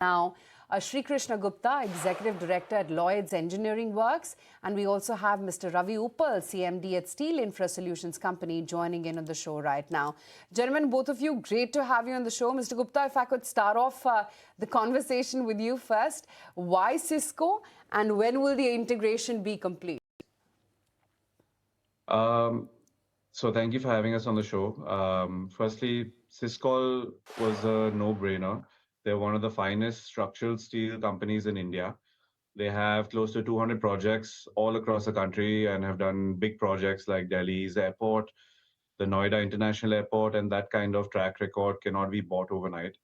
Now, Sri Krishna Gupta, Executive Director at Lloyds Engineering Works, and we also have Mr. Ravi Uppal, CMD at Steel Infra Solutions Company, joining in on the show right now. Gentlemen, both of you, great to have you on the show. Mr. Gupta, if I could start off the conversation with you first. Why Cisco, and when will the integration be complete? So thank you for having us on the show. Firstly, Cisco was a no-brainer. They're one of the finest structural steel companies in India. They have close to 200 projects all across the country and have done big projects like Delhi's airport, the Noida International Airport, and that kind of track record cannot be bought overnight.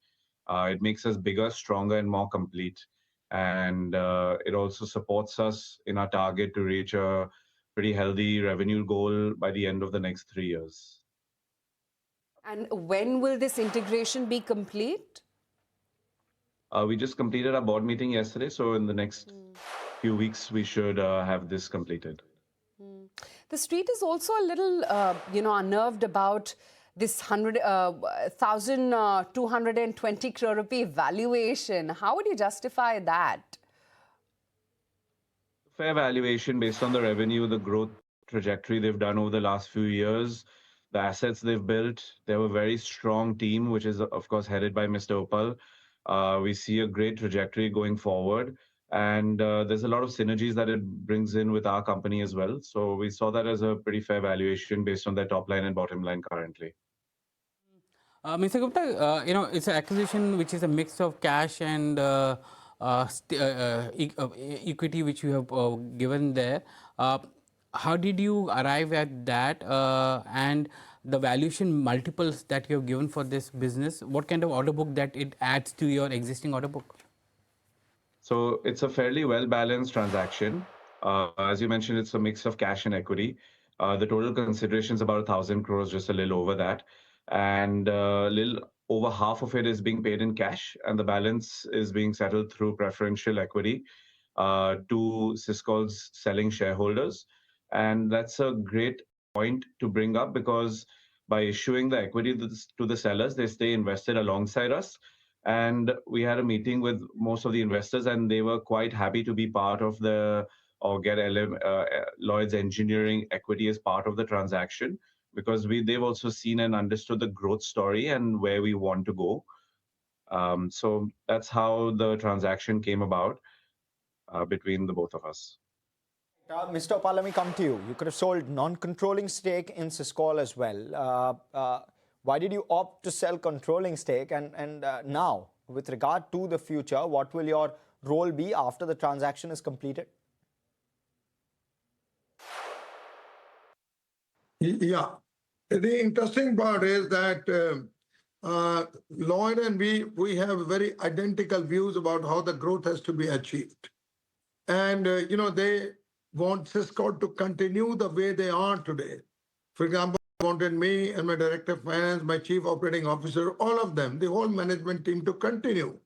It makes us bigger, stronger, and more complete. And it also supports us in our target to reach a pretty healthy revenue goal by the end of the next 3 years. And when will this integration be complete? We just completed our board meeting yesterday, so in the next few weeks, we should have this completed. The street is also a little, unnerved about this 1,220 crore rupee valuation. How would you justify that? Fair valuation based on the revenue, the growth trajectory they've done over the last few years, the assets they've built. They have a very strong team, which is, of course, headed by Mr. Uppal. We see a great trajectory going forward. And there's a lot of synergies that it brings in with our company as well. So we saw that as a pretty fair valuation based on their top line and bottom line currently. Mr. Gupta, it's an acquisition which is a mix of cash and equity which you have given there. How did you arrive at that and the valuation multiples that you have given for this business? What kind of order book that it adds to your existing order book? So it's a fairly well-balanced transaction. As you mentioned, it's a mix of cash and equity. The total consideration is about 1,000 crores, just a little over that. And a little over half of it is being paid in cash, and the balance is being settled through preferential equity to Cisco's selling shareholders. And that's a great point to bring up because by issuing the equity to the sellers, they stay invested alongside us. And we had a meeting with most of the investors, and they were quite happy to be part of get Lloyds Engineering equity as part of the transaction because they've also seen and understood the growth story and where we want to go. So that's how the transaction came about between the both of us. Mr. Uppal, let me come to you. You could have sold non-controlling stake in Cisco as well. Why did you opt to sell controlling stake? And now, with regard to the future, what will your role be after the transaction is completed? Yeah. The interesting part is that Lloyd and we have very identical views about how the growth has to be achieved. And, they want Cisco to continue the way they are today. For example, wanted me and my director of finance, my chief operating officer, all of them, the whole management team to continue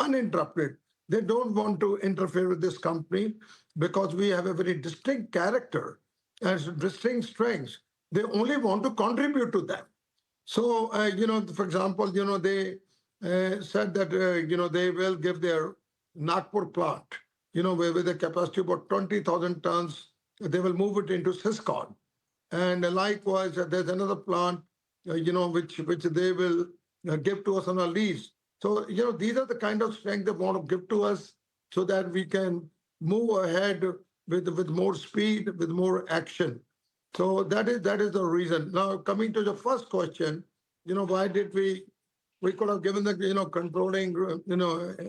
uninterrupted. They don't want to interfere with this company because we have a very distinct character and distinct strengths. They only want to contribute to them. So, for example, they said that, they will give their Nagpur plant, with a capacity of about 20,000 tons, they will move it into Cisco. And likewise, there's another plant, which they will give to us on a lease. So, these are the kind of strength they want to give to us so that we can move ahead with more speed, with more action. So that is the reason. Now, coming to the first question, why did we could have given the, controlling,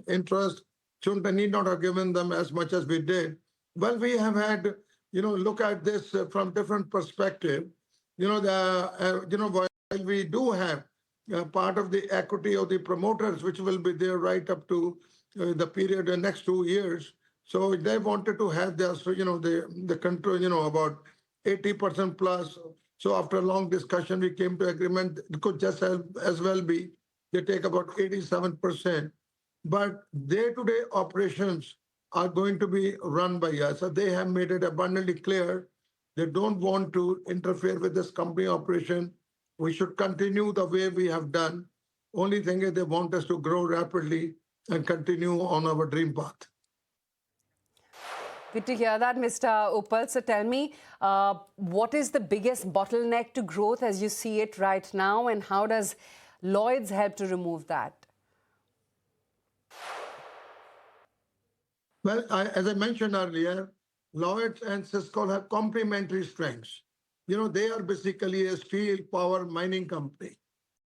interest, need not have given them as much as we did. Well, we have had, look at this from different perspective. While we do have part of the equity of the promoters, which will be there right up to the period the next 2 years. So they wanted to have their, the control, about 80% plus. So after a long discussion, we came to agreement. It could just as well be they take about 87%. But day-to-day operations are going to be run by us. So they have made it abundantly clear they don't want to interfere with this company operation. We should continue the way we have done. Only thing is they want us to grow rapidly and continue on our dream path. Good to hear that, Mr. Uppal. So tell me, what is the biggest bottleneck to growth as you see it right now, and how does Lloyds help to remove that? Well, as I mentioned earlier, Lloyds and Cisco have complementary strengths. They are basically a steel power mining company.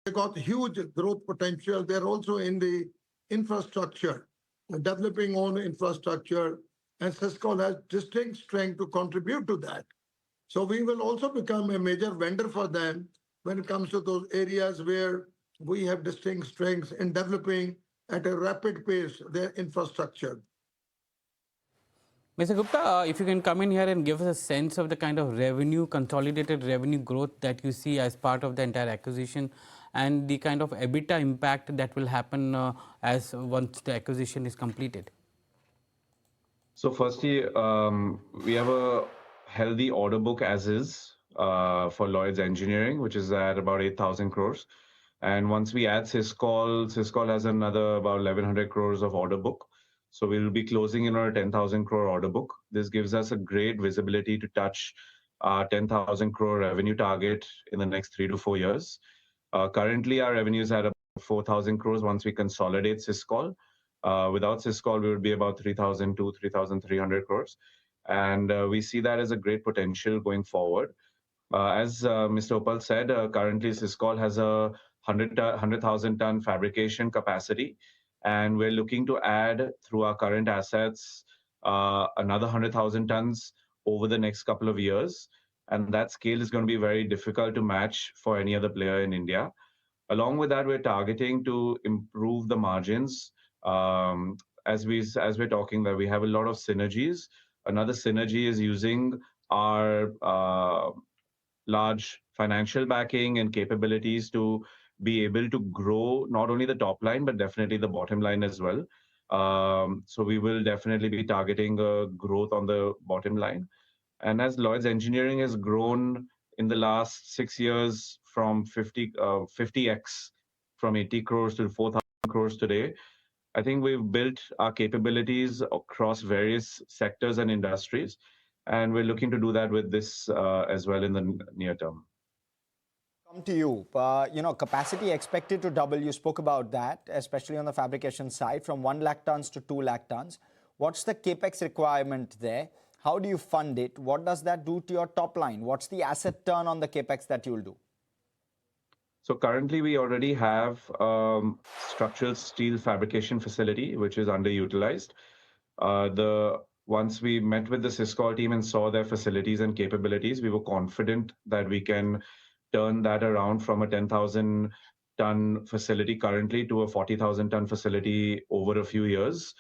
They got huge growth potential. They're also in the infrastructure, developing own infrastructure, and Cisco has distinct strength to contribute to that. So we will also become a major vendor for them when it comes to those areas where we have distinct strengths in developing at a rapid pace their infrastructure. Mr. Gupta, if you can come in here and give us a sense of the kind of revenue, consolidated revenue growth that you see as part of the entire acquisition, and the kind of EBITDA impact that will happen as once the acquisition is completed. So firstly, we have a healthy order book as is for Lloyds Engineering, which is at about 8,000 crores. And once we add Cisco has another about 1,100 crores of order book. So we'll be closing in on a 10,000 crore order book. This gives us a great visibility to touch our 10,000 crore revenue target in the next 3 to 4 years. Currently, our revenue is at about 4,000 crores once we consolidate Cisco. Without Cisco, we would be about 3,000 to 3,300 crores. And we see that as a great potential going forward. As Mr. Uppal said, currently Cisco has a 100,000 ton fabrication capacity, and we're looking to add through our current assets another 100,000 tons over the next couple of years. And that scale is going to be very difficult to match for any other player in India. Along with that, we're targeting to improve the margins. As we're talking, that we have a lot of synergies. Another synergy is using our large financial backing and capabilities to be able to grow not only the top line, but definitely the bottom line as well. So we will definitely be targeting a growth on the bottom line. And as Lloyds Engineering has grown in the last 6 years from 50x, from 80 crores to 4,000 crores today, I think we've built our capabilities across various sectors and industries. And we're looking to do that with this as well in the near term. Come to you. Capacity expected to double. You spoke about that, especially on the fabrication side, from 1 lakh tons to 2 lakh tons. What's the capex requirement there? How do you fund it? What does that do to your top line? What's the asset turn on the capex that you'll do? So currently we already have structural steel fabrication facility, which is underutilized. Once we met with the Cisco team and saw their facilities and capabilities, we were confident that we can turn that around from a 10,000 ton facility currently to a 40,000 ton facility over a few years.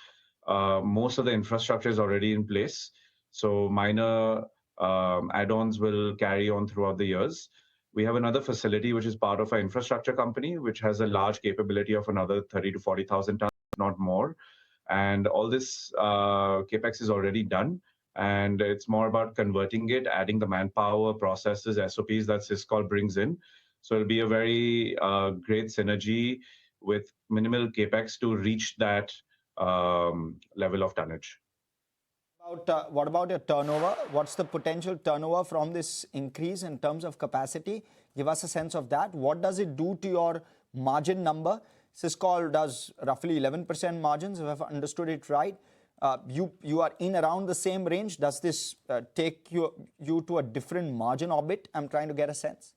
Most of the infrastructure is already in place. So minor add-ons will carry on throughout the years. We have another facility, which is part of our infrastructure company, which has a large capability of another 30 to 40,000 tons, not more. And all this capex is already done. And it's more about converting it, adding the manpower, processes, SOPs that Cisco brings in. So it'll be a very great synergy with minimal capex to reach that level of tonnage. What about your turnover? What's the potential turnover from this increase in terms of capacity? Give us a sense of that. What does it do to your margin number? Cisco does roughly 11% margins, if I've understood it right. You are in around the same range. Does this take you to a different margin orbit? I'm trying to get a sense.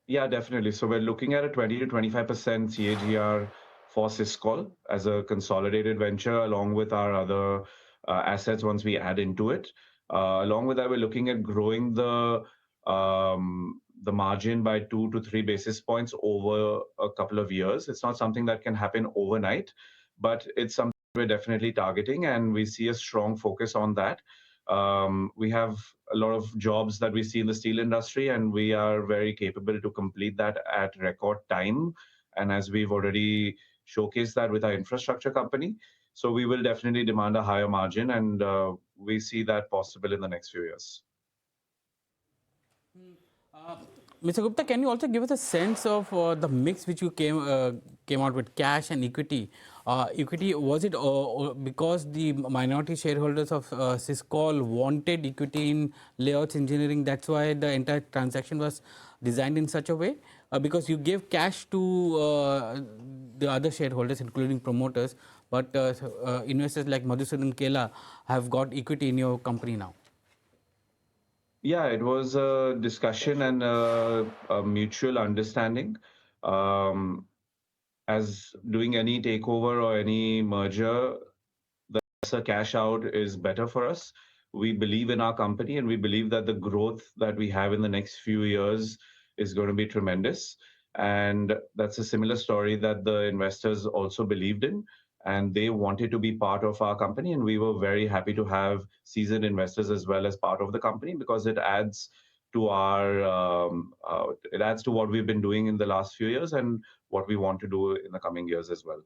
Yeah, definitely. So we're looking at a 20 to 25% CAGR for Cisco as a consolidated venture, along with our other assets once we add into it. Along with that, we're looking at growing the margin by 2 to 3 basis points over a couple of years. It's not something that can happen overnight, but it's something we're definitely targeting, and we see a strong focus on that. We have a lot of jobs that we see in the steel industry, and we are very capable to complete that at record time. And as we've already showcased that with our infrastructure company, so we will definitely demand a higher margin, and we see that possible in the next few years. Mr. Gupta, can you also give us a sense of the mix which you came out with, cash and equity? equity, was it because the minority shareholders of Cisco wanted equity in Lloyds Engineering, that's why the entire transaction was designed in such a way? Because you gave cash to the other shareholders, including promoters, but investors like Madhusudan Kela have got equity in your company now. Yeah, it was a discussion and a mutual understanding. Um, as doing any takeover or any merger, the lesser cash out is better for us. We believe in our company and we believe that the growth that we have in the next few years is going to be tremendous. And that's a similar story that the investors also believed in. And they wanted to be part of our company. And we were very happy to have seasoned investors as well as part of the company because it adds to it adds to what we've been doing in the last few years and what we want to do in the coming years as well.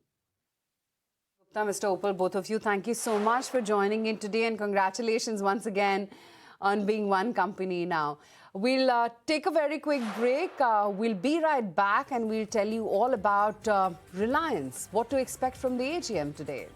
Mr. Opal, both of you, thank you so much for joining in today and congratulations once again on being one company now. We'll take a very quick break. We'll be right back and we'll tell you all about Reliance, what to expect from the AGM today.